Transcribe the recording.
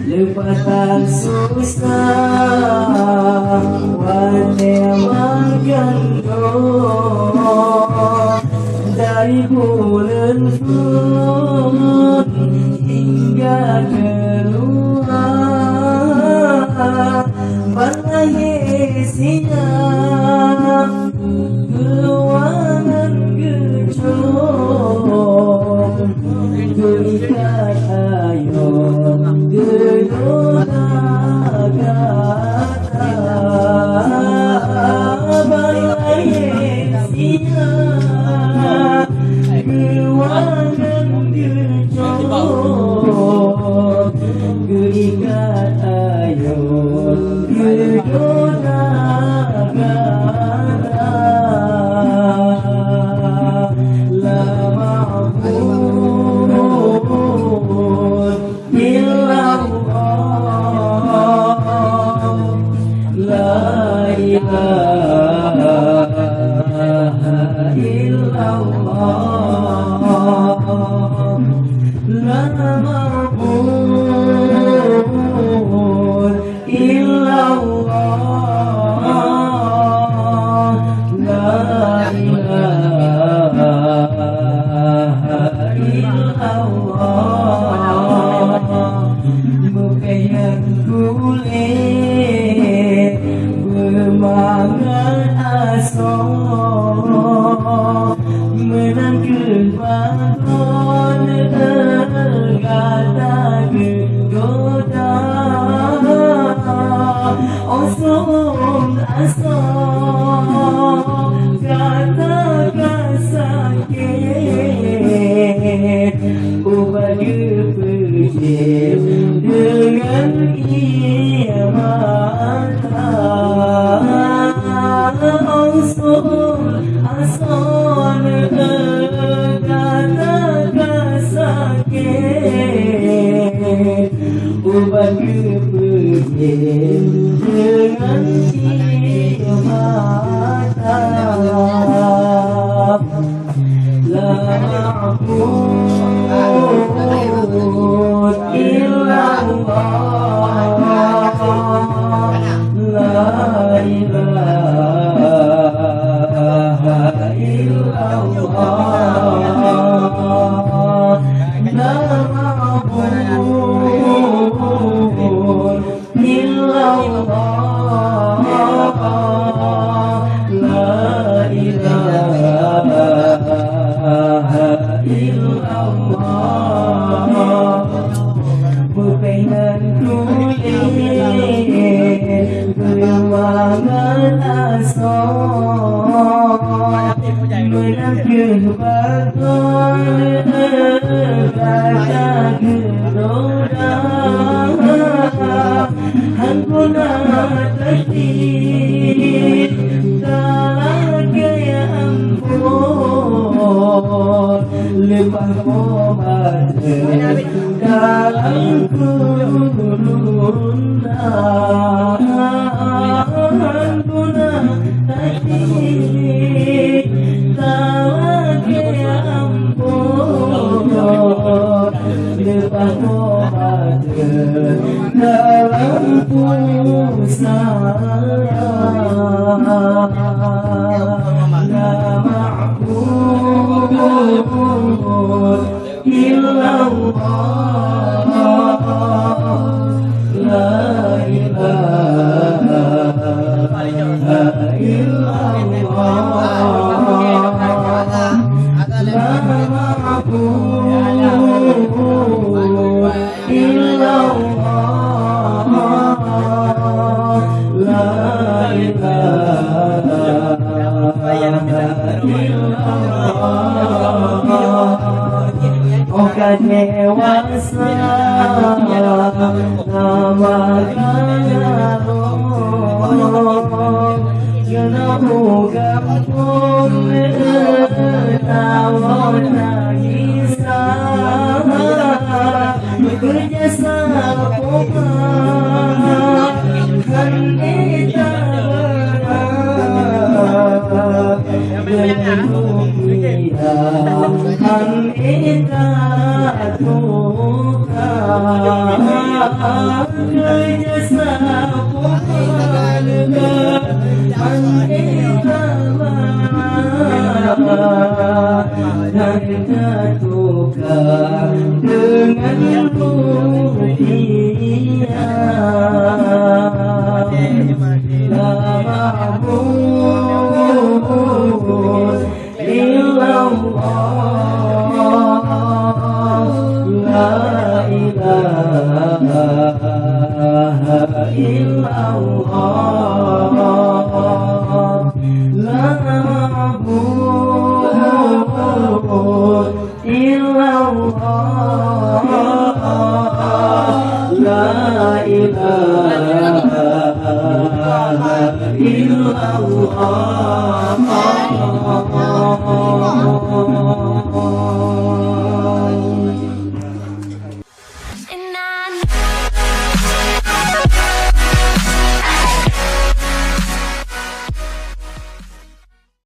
Lepaskan susah wajah menggantung dari bulan pun hingga keluar balai siang keluangan gejong terikat ayam gedona gata balai siang keluangan gejong terikat ayam gedona gata la ma'bud illallah la ilaha illallah la ma'bud illallah la ilaha illallah bukan kulit bermangan asal menangkan bangun tergata gegoda osong asal katakan sakit ubah berpejam dengan ia mata osong asal katakan sakit ubah berpejam dengan ia mata la ma'bud illallah la ilaha illallah la ma'bud illallah la ilaha illallah berkainan kulit bermangan asal menangkan bangun kata geroda hampuna tertib dalam gaya ampun lepas obat dalam kurun hampuna tertib dalam gaya ampun lepas obat dalam pusara la ma'bud illallah la ilaha illallah la ma'bud illallah la ilaha illallah